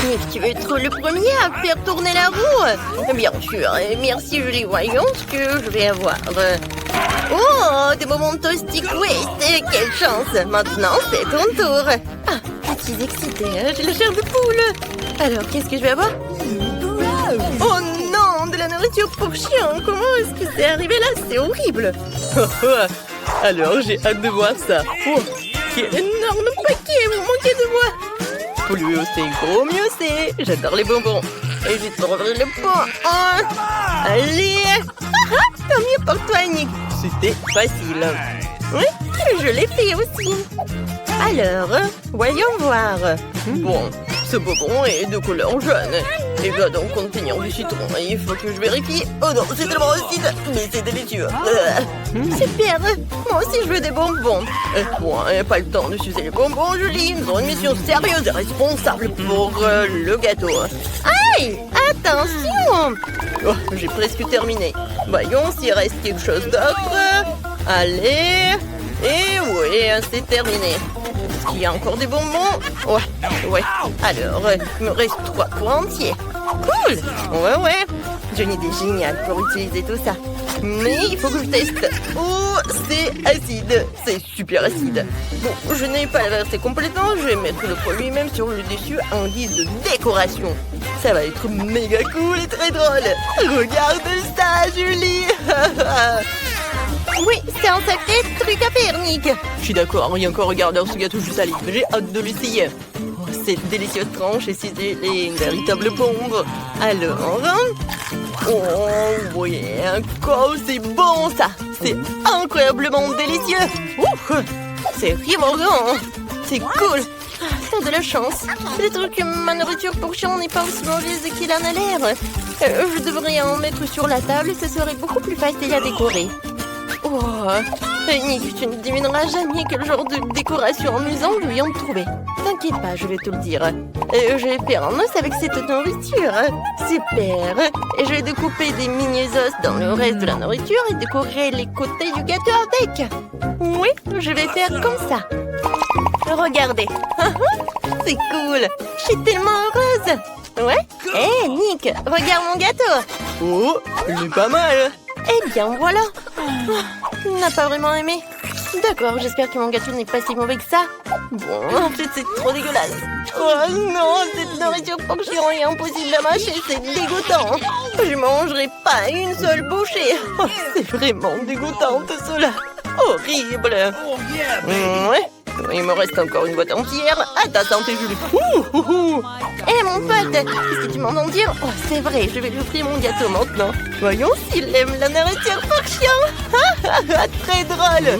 Nick, tu veux être le premier à faire tourner la roue? Bien sûr, et merci Julie. Voyons ce que je vais avoir. Oh, des moments de toasty twist. Quelle chance. Maintenant, c'est ton tour. Ah, je suis excitée. J'ai la chair de poule. Alors, qu'est-ce que je vais avoir? Oh non, de la nourriture pour chien. Comment est-ce que c'est arrivé là? C'est horrible. Alors, j'ai hâte de voir ça. Oh, quel énorme paquet. Vous manquez de moi. Plus c'est gros, mieux c'est. J'adore les bonbons. Et je trouverai le pot. Oh, allez. Tant mieux pour toi, Nick. C'était facile. Oui, je l'ai fait aussi. Alors, voyons voir. Bon, ce bonbon est de couleur jaune. Il doit donc contenir du citron. Il faut que je vérifie. Oh non, c'est tellement acide, mais c'est délicieux. Super. Moi aussi, je veux des bonbons. Bon, pas le temps de sucer les bonbons, Julie. Nous avons une mission sérieuse et responsable pour le gâteau. Aïe, attention. Oh, j'ai presque terminé. Voyons s'il reste quelque chose d'autre. Allez. Et oui, c'est terminé. Est-ce qu'il y a encore des bonbons? Ouais. Alors, il me reste 3 pots entiers. Cool. Ouais. Johnny est génial pour utiliser tout ça. Mais il faut que je teste. Oh, c'est acide. C'est super acide. Bon, je n'ai pas la versé complètement. Je vais mettre le pot lui-même sur le dessus en guise de décoration. Ça va être méga cool et très drôle. Regarde ça, Julie. Oui, c'est un sacré truc à faire, Nick. Je suis d'accord, rien qu'en regardant ce gâteau juste à l'île. J'ai hâte de l'essayer. Oh, cette délicieuse tranche et c'est une véritable bombe. Alors, oh oui, oh, c'est bon ça. C'est incroyablement délicieux. C'est rivant. C'est cool. T'as de la chance. Peut-être que ma nourriture pour chien n'est pas aussi mauvaise qu'il en a l'air. Je devrais en mettre sur la table et ce serait beaucoup plus facile à décorer. Oh, Nick, tu ne devineras jamais quel genre de décoration amusante je viens de trouver. T'inquiète pas, je vais te le dire. Je vais faire un os avec cette nourriture. Super. Et je vais découper des mini-os dans le reste de la nourriture et décorer les côtés du gâteau avec. Oui, je vais faire comme ça. Regardez. C'est cool. Je suis tellement heureuse. Ouais. Hé, Nick, regarde mon gâteau. Oh, il est pas mal. Eh bien, voilà. Il n'a pas vraiment aimé. D'accord, j'espère que mon gâteau n'est pas si mauvais que ça. Bon, en fait, c'est trop dégueulasse. Oh non, cette nourriture pour chien est impossible à mâcher, c'est dégoûtant. Je mangerai pas une seule bouchée. Oh, c'est vraiment dégoûtant tout cela. Horrible. Ouais. Il me reste encore une boîte entière. À ta santé, Julie. Hé, mon pote, est-ce que tu m'entends dire? Oh, c'est vrai, je vais lui offrir mon gâteau maintenant. Voyons s'il aime la nourriture pour chien. Très drôle.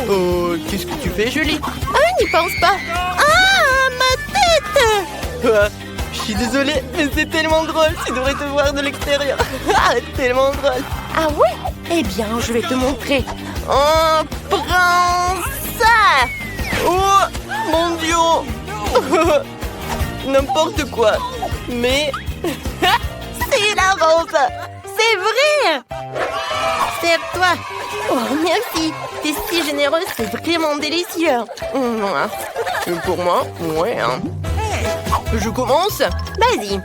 Oh, qu'est-ce que tu fais, Julie? Ah, n'y pense pas. Ah, ma tête. Je suis désolée, mais c'est tellement drôle. Tu devrais te voir de l'extérieur. Tellement drôle. Ah ouais? Eh bien, je vais te montrer. Oh, prends ça. Oh, mon Dieu. N'importe quoi. Mais... c'est la robe. C'est vrai. Serre-toi. Oh, merci. T'es si généreuse, c'est vraiment délicieux. Pour moi, ouais. Je commence? Vas-y.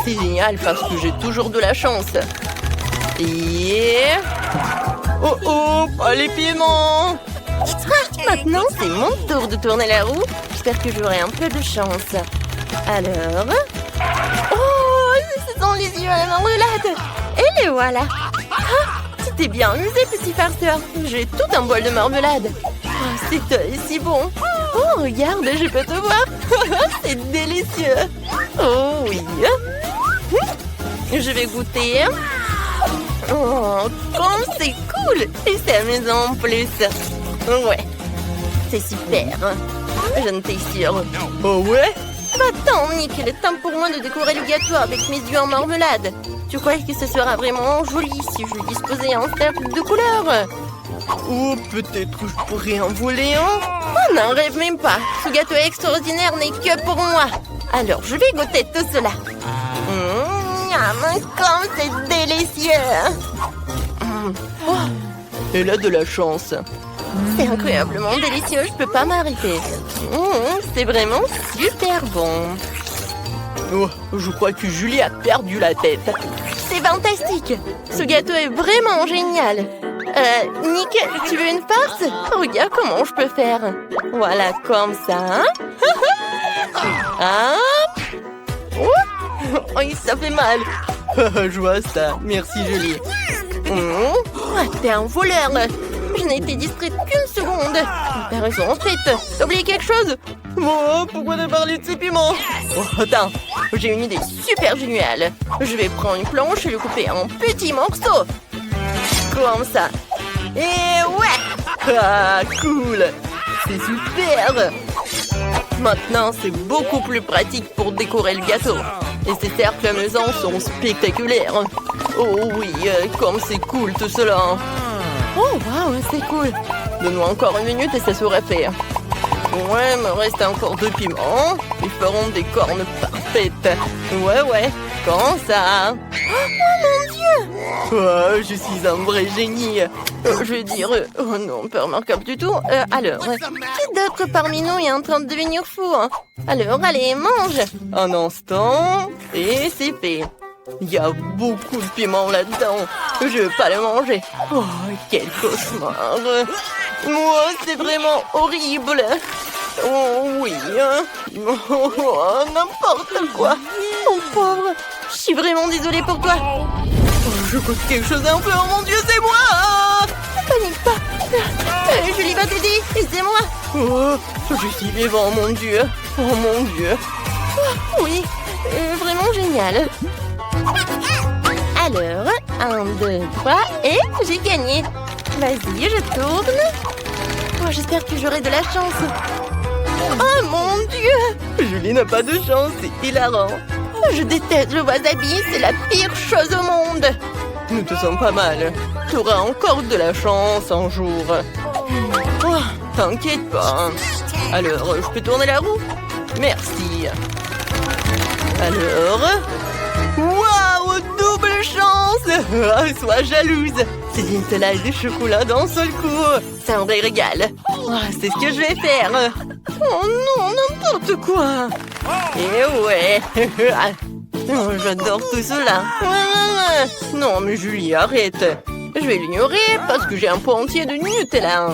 C'est génial parce que j'ai toujours de la chance. Et... Oh, pas les piments. Maintenant, c'est mon tour de tourner la roue. J'espère que j'aurai un peu de chance. Alors... Oh, ce sont les yeux à la marmelade. Et les voilà. Tu t'es bien amusé, petit farceur. J'ai tout un bol de marmelade. Oh, c'est si bon. Oh, regarde, je peux te voir. C'est délicieux. Oh oui. Je vais goûter. Oh, comme c'est cool. Et c'est amusant en plus. Ouais, c'est super. J'en étais sûre. Oh ouais? Attends, Nick, il est temps pour moi de décorer le gâteau avec mes yeux en marmelade. Tu crois que ce sera vraiment joli si je disposais un cercle de couleurs? Ou peut-être que je pourrais en voler un? Oh, n'en rêve même pas. Ce gâteau extraordinaire n'est que pour moi. Alors, je vais goûter tout cela. Comme c'est délicieux. Oh, elle a de la chance. C'est incroyablement délicieux, je peux pas m'arrêter. C'est vraiment super bon. Oh, je crois que Julie a perdu la tête. C'est fantastique. Ce gâteau est vraiment génial. Nick, tu veux une farce? Regarde comment je peux faire. Voilà, comme ça. Ah. Oh, ça fait mal. Je vois ça. Merci, Julie. T'es un voleur. Je n'ai été distraite qu'une seconde. T'as raison, en fait. T'as oublié quelque chose? Oh, pourquoi t'as parlé de ces piments? Oh, attends, j'ai une idée super géniale. Je vais prendre une planche et le couper en petits morceaux. Comme ça. Et ouais! Ah, cool! C'est super! Maintenant, c'est beaucoup plus pratique pour décorer le gâteau. Et ces cercles amusants sont spectaculaires. Oh oui, comme c'est cool tout cela. Oh, waouh, c'est cool. Donne-moi encore 1 minute et ça sera fait. Ouais, me reste encore 2 piments. Ils feront des cornes parfaites. Ouais, comme ça. Oh mon Dieu! Oh, je suis un vrai génie. Je veux dire, oh non, pas remarquable du tout. Alors, Qui d'autre parmi nous est en train de devenir fou? Alors, allez, mange! un instant, et c'est fait. Il y a beaucoup de piment là-dedans. Je veux pas le manger. Oh, quel cauchemar. Moi, c'est vraiment horrible. Oh oui, oh, n'importe quoi. Mon pauvre, je suis vraiment désolée pour toi. Oh, je goûte quelque chose un peu. Oh mon Dieu, c'est moi. Panique pas. Julie va t'aider, aidez-moi. Oh, je suis vivant, mon Dieu. Oh mon Dieu. Oui, vraiment génial. Alors, 1, 2, 3, et j'ai gagné. Vas-y, je tourne. Oh, j'espère que j'aurai de la chance. Oh mon Dieu! Julie n'a pas de chance, c'est hilarant. Je déteste le wasabi, c'est la pire chose au monde. Nous te sens pas mal. Tu auras encore de la chance un jour. Oh, t'inquiète pas. Alors, je peux tourner la roue? Merci. Alors... Waouh, double chance. Sois jalouse. C'est une salade de chocolat d'un seul coup. C'est un vrai régal. Oh, c'est ce que je vais faire. Oh non, n'importe quoi. Et ouais. Oh, j'adore tout cela. Non, mais Julie, arrête. Je vais l'ignorer parce que j'ai un pot entier de Nutella.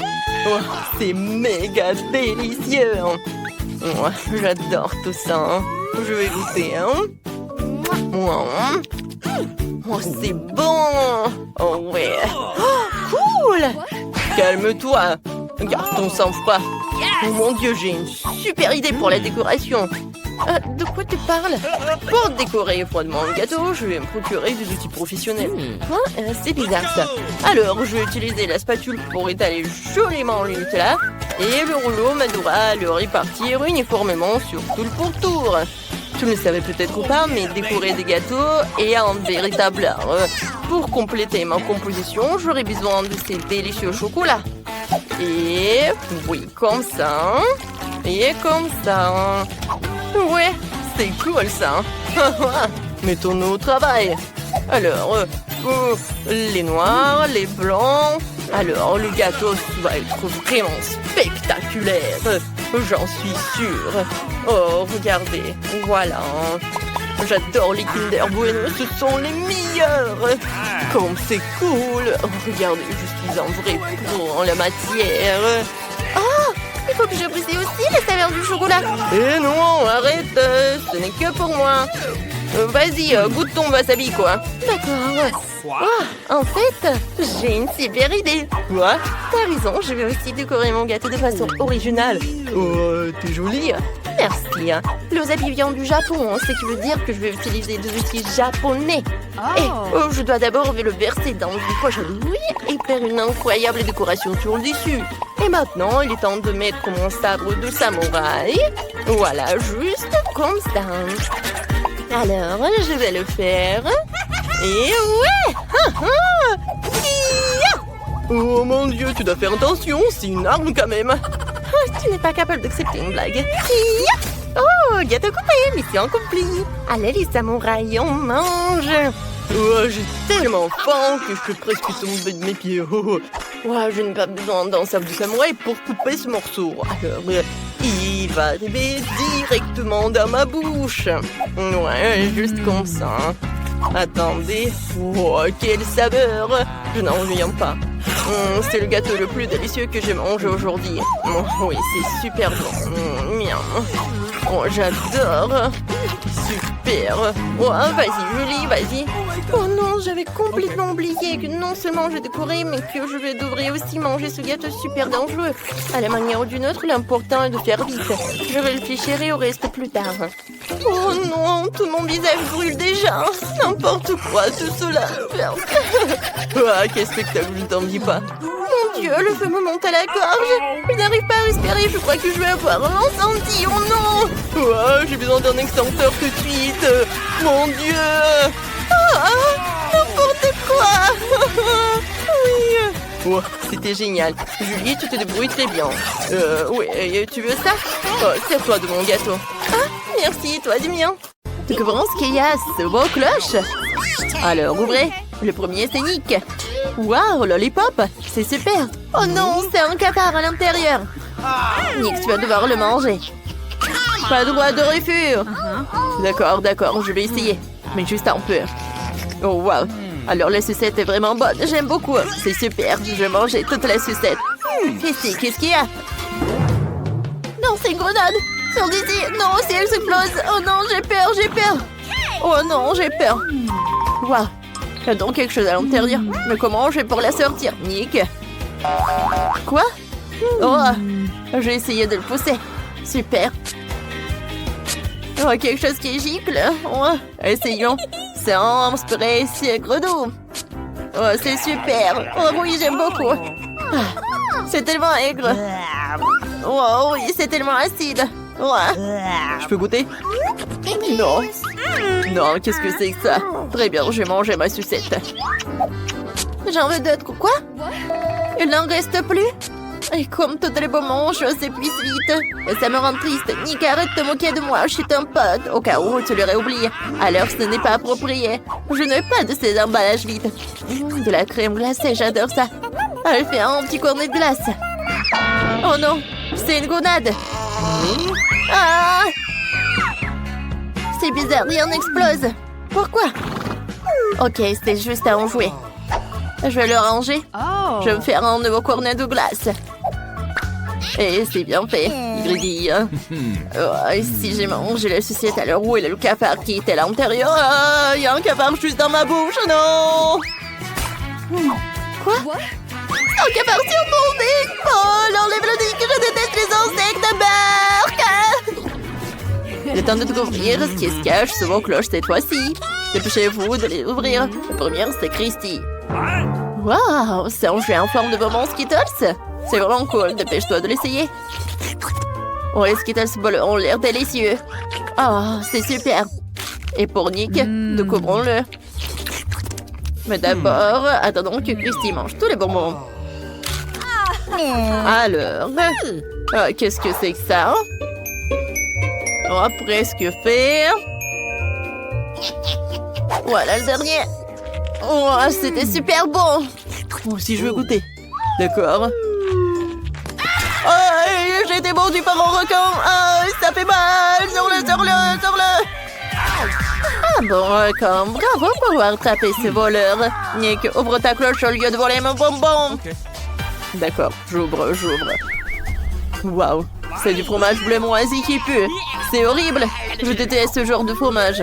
Oh, c'est méga délicieux. Oh, j'adore tout ça. Je vais goûter. Oh, c'est bon. Oh ouais. Oh, cool. Calme-toi. Garde ton sang-froid. Oh mon Dieu, j'ai une super idée pour la décoration. De quoi tu parles? Pour décorer froidement le gâteau, je vais me procurer des outils professionnels. C'est bizarre ça. Alors, je vais utiliser la spatule pour étaler joliment le Nutella et le rouleau m'aidera à le répartir uniformément sur tout le pourtour. Tu ne le savais peut-être pas, mais décorer des gâteaux est un véritable art. Pour compléter ma composition, j'aurai besoin de ces délicieux chocolats. Et oui, comme ça. Et comme ça. Ouais, c'est cool ça. Mettons-nous au travail. Alors, les noirs, les blancs. Alors, le gâteau va être vraiment spectaculaire. J'en suis sûre. Oh, regardez. Voilà. J'adore les Kinder Bueno. Ce sont les meilleurs. Comme c'est cool. Oh, regardez, je suis un vrai pro en la matière. Oh, il faut que j'apprécie aussi la saveur du chocolat. Eh non, arrête. Ce n'est que pour moi. Vas-y, goûte ton wasabi, quoi. D'accord. Oh, en fait, j'ai une super idée. Quoi? T'as raison, je vais aussi décorer mon gâteau de façon originale. Oh, t'es jolie. Merci. Le wasabi vient du Japon, ce qui veut dire que je vais utiliser des outils japonais. Et je dois d'abord le verser dans une poche à douille et faire une incroyable décoration sur le dessus. Et maintenant, il est temps de mettre mon sabre de samouraï. Voilà, juste comme ça. Alors, je vais le faire. Et ouais! Oh mon Dieu, tu dois faire attention, c'est une arme quand même. Tu n'es pas capable d'accepter une blague. Oh, gâteau coupé, mission accomplie. Allez les samouraïs, on mange. Oh, j'ai tellement faim que je peux presque tomber de mes pieds. Oh, je n'ai pas besoin d'un sabre de samouraï pour couper ce morceau. Alors, il va arriver directement dans ma bouche. Ouais, juste comme ça. Attendez. Oh, quelle saveur! Je n'en reviens pas. C'est le gâteau le plus délicieux que j'ai mangé aujourd'hui. Oui, c'est super bon. Miam. Oh, j'adore. Super. Oh, vas-y, Julie, vas-y. Oh non, j'avais complètement oublié que non seulement je décorais, mais que je devrais aussi manger ce gâteau super dangereux. À la manière ou d'une autre, l'important est de faire vite. Je réfléchirai au reste plus tard. Oh non, tout mon visage brûle déjà. N'importe quoi, tout cela. Ah, quel spectacle, je ne t'en dis pas. Mon Dieu, le feu me monte à la gorge. Je n'arrive pas à respirer, je crois que je vais avoir un incendie. Oh non. Oh, j'ai besoin d'un extincteur tout de suite. Mon Dieu. N'importe quoi. Oui. Oh, c'était génial. Julie, tu te débrouilles très bien. Oui, tu veux ça? Oh, sers-toi de mon gâteau. Ah, merci, toi du mien. Tu comprends ce qu'il y a sous vos cloches? Alors, ouvrez. Le premier, c'est Nick. Waouh, lollipop, c'est super. Oh non, c'est un cafard à l'intérieur. Nick, tu vas devoir le manger. Pas droit de refus. D'accord, je vais essayer. Mais juste un peu. Oh, waouh. Alors, la sucette est vraiment bonne. J'aime beaucoup. C'est super. Je vais manger toute la sucette. Qu'est-ce qu'il y a? Non, c'est une grenade. Sors d'ici. Non, si elle s'explose. Oh non, j'ai peur. Oh non, j'ai peur. Waouh. Il y a donc quelque chose à l'intérieur. Mais comment je vais pour la sortir? Nick? Quoi? Oh, j'ai essayé de le pousser. Super. Oh, quelque chose qui gicle. Oh, essayons. C'est un spray sucre doux. Oh, c'est super. Oh oui, j'aime beaucoup. Ah, c'est tellement aigre. Oh oui, c'est tellement acide. Oh. Je peux goûter? Non. Non, qu'est-ce que c'est que ça? Très bien, je vais manger ma sucette. J'en veux d'autres. Quoi? Il n'en reste plus? Et comme tous les moments, je s'épuise vite. Et ça me rend triste. Nick, arrête de te moquer de moi, je suis ton pote. Au cas où tu l'aurais oublié. Alors ce n'est pas approprié. Je n'ai pas de ces emballages vides. De la crème glacée, j'adore ça. Elle fait un petit cornet de glace. Oh non, c'est une grenade. Ah! C'est bizarre, rien n'explose. Pourquoi? Ok, c'était juste à en jouer. Je vais le ranger. Je vais me faire un nouveau cornet de glace. Et c'est bien fait. Il grésille. Oh, si j'ai mangé la sucette à l'heure où il y a le cafard qui était à l'intérieur. Il y a un cafard juste dans ma bouche, non! Quoi? Un cafard sur mon nez! Oh, l'enlève le nez, que je déteste les insectes de barque! Il est temps de découvrir ce qui se cache sous vos cloches cette fois-ci. Dépêchez-vous de les ouvrir. La première, c'est Christy. Waouh, c'est un jeu en forme de bonbons Skittles. C'est vraiment cool, dépêche-toi de l'essayer. Oh, les Skittles ont l'air délicieux. Oh, c'est super. Et pour Nick, découvrons-le. Mais d'abord, attendons que Christy mange tous les bonbons. Alors, qu'est-ce que c'est que ça? Oh, presque fait. Voilà le dernier. Oh, c'était super bon. Moi aussi, je veux goûter. D'accord. Oh, j'ai été mordu par un requin. Oh, ça fait mal. Sors-le. Ah bon, requin. Bravo pour avoir attrapé ce voleur. Nick, ouvre ta cloche au lieu de voler mon bonbon. D'accord, j'ouvre. Waouh, c'est du fromage bleu moisi qui pue. C'est horrible. Je déteste ce genre de fromage.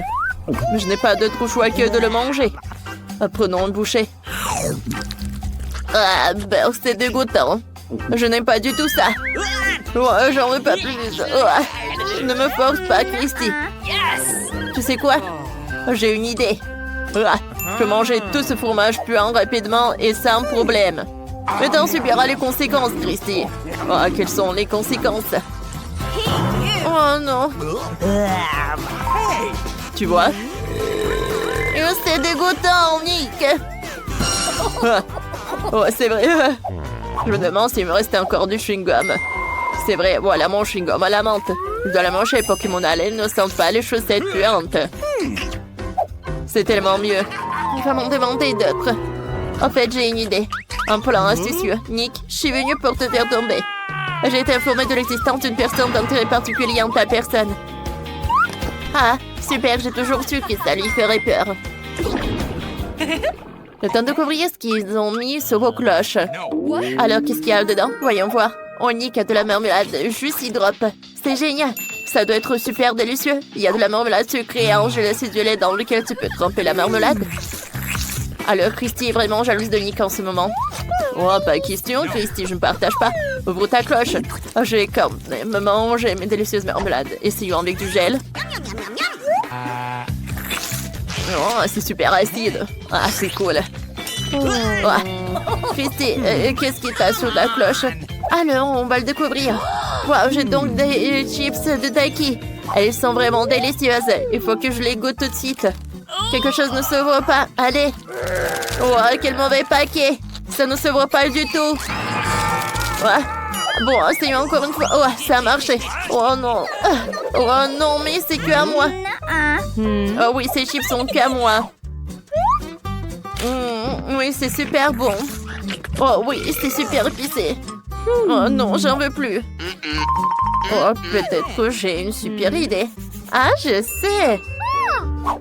Mais je n'ai pas d'autre choix que de le manger. Prenons une bouchée. Ah, ben, c'est dégoûtant. Je n'aime pas du tout ça. Ouais, j'en veux pas plus. Ouais. Ne me force pas, Christy. Tu sais quoi? J'ai une idée. Ouais. Je peux manger tout ce fromage puant rapidement et sans problème. Mais t'en subiras les conséquences, Christy. Oh, quelles sont les conséquences? Oh non. Tu vois? C'est dégoûtant, Nick. Oh, c'est vrai. Je me demande s'il me restait encore du chewing-gum. C'est vrai, voilà mon chewing-gum à la menthe. Je dois la manger pour que mon haleine ne sente pas les chaussettes puantes. C'est tellement mieux. Il va m'en demander d'autres. En fait, j'ai une idée. Un plan astucieux. Nick, je suis venue pour te faire tomber. J'ai été informée de l'existence d'une personne d'intérêt particulier en ta personne. Ah, super, j'ai toujours su que ça lui ferait peur. Le temps de découvrir ce qu'ils ont mis sur vos cloches. Alors, qu'est-ce qu'il y a dedans? Voyons voir. On y a de la marmelade, juste y drop. C'est génial. Ça doit être super délicieux. Il y a de la marmelade sucrée et un gelé acidulé dans lequel tu peux tremper la marmelade. Alors, Christy est vraiment jalouse de Nick en ce moment. Oh, pas question, Christy, je ne partage pas. Ouvre ta cloche. Oh, j'ai quand même mangé mes délicieuses marmelades. Essayons avec du gel. Oh, c'est super acide. Ah, c'est cool. Ouais. Christy, qu'est-ce qui passe sur la cloche? Alors, on va le découvrir. Wow, j'ai donc des chips de Taki. Elles sont vraiment délicieuses. Il faut que je les goûte tout de suite. Quelque chose ne s'ouvre pas. Allez. Oh, quel mauvais paquet. Ça ne s'ouvre pas du tout. Ouais. Bon, essayons encore une fois. Oh, ça a marché. Oh non. Oh non, mais c'est que à moi. Oh oui, ces chips sont qu'à moi. Oui, c'est super bon. Oh oui, c'est super épicé. Oh non, j'en veux plus. Oh, peut-être que j'ai une super idée. Ah, je sais.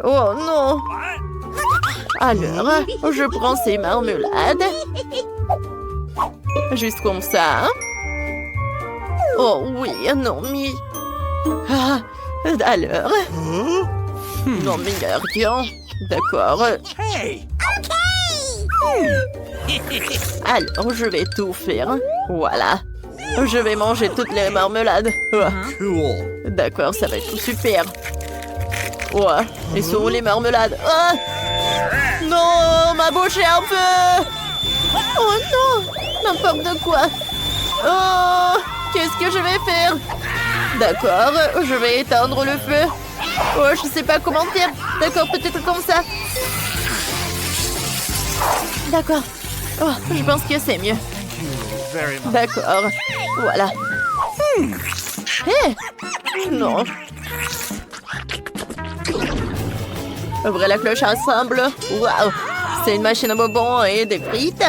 Oh non. Alors, je prends ces marmelades. Juste comme ça. Oh oui, non, mais... Ah, alors... Non, mais rien. D'accord. Alors, je vais tout faire. Voilà. Je vais manger toutes les marmelades. D'accord, ça va être super. Ouais, et sont où les marmelades? Ah non, ma bouche est un peu... Oh non, n'importe quoi. Oh, qu'est-ce que je vais faire? D'accord, je vais éteindre le feu. Oh, je sais pas comment faire. D'accord, peut-être comme ça. D'accord. Oh, je pense que c'est mieux. D'accord. Voilà. Hé! Non. Ouvrez la cloche ensemble. Waouh! C'est une machine à bonbons et des frites.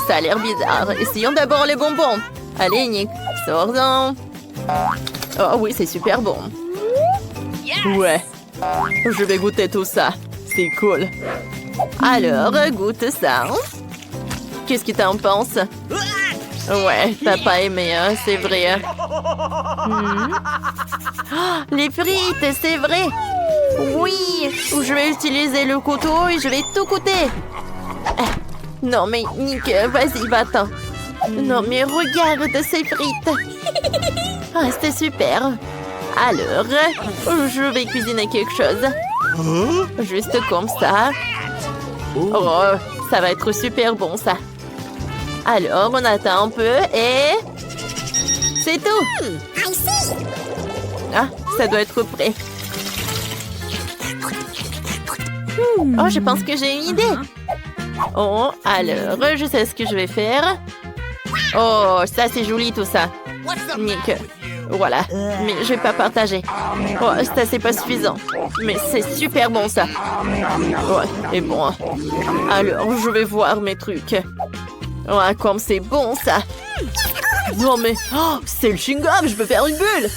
Ça a l'air bizarre. Essayons d'abord les bonbons. Allez, Nick, sors-en. Oh oui, c'est super bon. Ouais. Je vais goûter tout ça. C'est cool. Alors, goûte ça. Qu'est-ce que t'en penses? Ouais, t'as pas aimé, hein, c'est vrai. Oh, les frites, c'est vrai. Oui, je vais utiliser le couteau et je vais tout goûter. Non, mais Nick, vas-y, va-t'en. Non, mais regarde ces frites. Ah, c'était super. Alors, je vais cuisiner quelque chose. Juste comme ça. Oh, ça va être super bon, ça. Alors, on attend un peu et... C'est tout. Ah, ça doit être prêt. Oh, je pense que j'ai une idée. Oh, alors, je sais ce que je vais faire. Oh, ça, c'est joli, tout ça. Nick, voilà. Mais je vais pas partager. Oh, ça, c'est pas suffisant. Mais c'est super bon, ça. Ouais, et bon. Alors, je vais voir mes trucs. Ouais, comme c'est bon, ça. Non, mais... Oh, c'est le chewing-gum, je peux faire une bulle.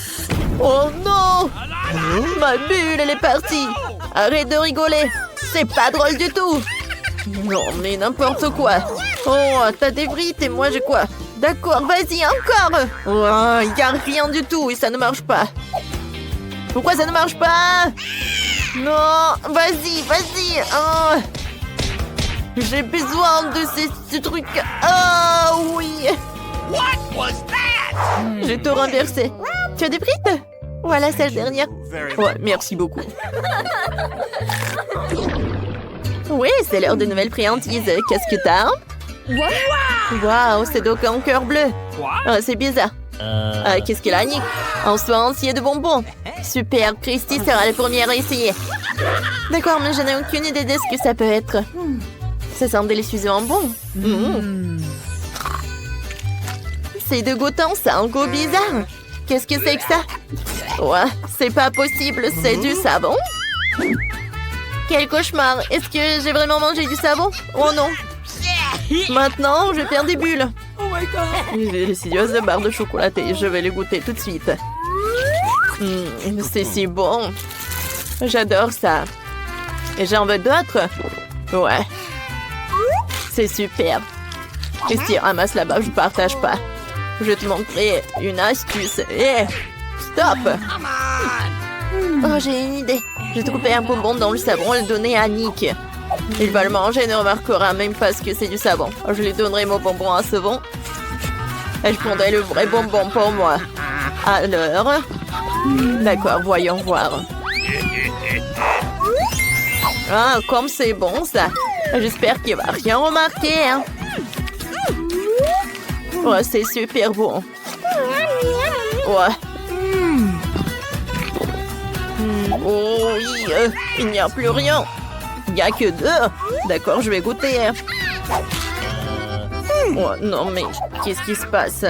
Oh, non. Ma bulle, elle est partie. Arrête de rigoler. C'est pas drôle du tout. Non, mais n'importe quoi. Oh, t'as des frites et moi j'ai quoi? D'accord, vas-y, encore. Oh, y a rien du tout et ça ne marche pas. Pourquoi ça ne marche pas? Non, vas-y, vas-y. Oh. J'ai besoin de ces trucs. Oh, oui. J'ai tout renversé. Tu as des frites? Voilà, c'est la dernière. Ouais, merci beaucoup. Oui, c'est l'heure de nouvelles friandises. Qu'est-ce que t'as? Waouh, c'est donc un cœur bleu. Ah, c'est bizarre. Qu'est-ce qu'elle a, Nick? Un soin entier de bonbons. Super, Christy sera la première à essayer. D'accord, mais je n'ai aucune idée de ce que ça peut être. Ça sent délicieusement bon. C'est dégoûtant, ça a un goût bizarre. Qu'est-ce que c'est que ça? Ouais, c'est pas possible, c'est du savon. Quel cauchemar! Est-ce que j'ai vraiment mangé du savon? Oh non! Maintenant, je perds des bulles. Les délicieuses barres de chocolaté, je vais les goûter tout de suite. C'est si bon. J'adore ça. Et j'en veux d'autres. Ouais. C'est super. Christy, ramasse là-bas, je partage pas. Je vais te montrer une astuce. Stop! Oh, j'ai une idée. Je vais tremper un bonbon dans le savon et le donner à Nick. Il va le manger et ne remarquera même pas que c'est du savon. Je lui donnerai mon bonbon à savon. Et je prendrai le vrai bonbon pour moi. Alors... D'accord, voyons voir. Ah, comme c'est bon ça. J'espère qu'il va rien remarquer. Hein. Oh, c'est super bon. Ouais. Oh oui, il n'y a plus rien. Il n'y a que 2. D'accord, je vais goûter. Oh non, mais qu'est-ce qui se passe?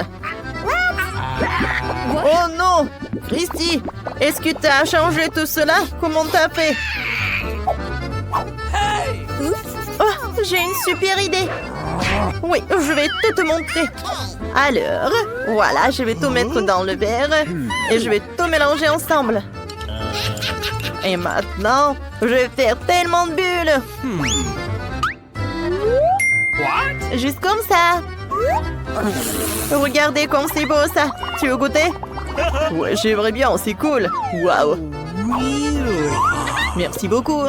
Oh non! Christy, est-ce que tu as changé tout cela? Comment t'as fait? Oh, j'ai une super idée. Oui, je vais tout te montrer. Alors, voilà, je vais tout mettre dans le verre et je vais tout mélanger ensemble. Et maintenant, je vais faire tellement de bulles. Juste comme ça. Regardez comme c'est beau ça. Tu veux goûter? Ouais, j'aimerais bien, c'est cool. Waouh. Merci beaucoup.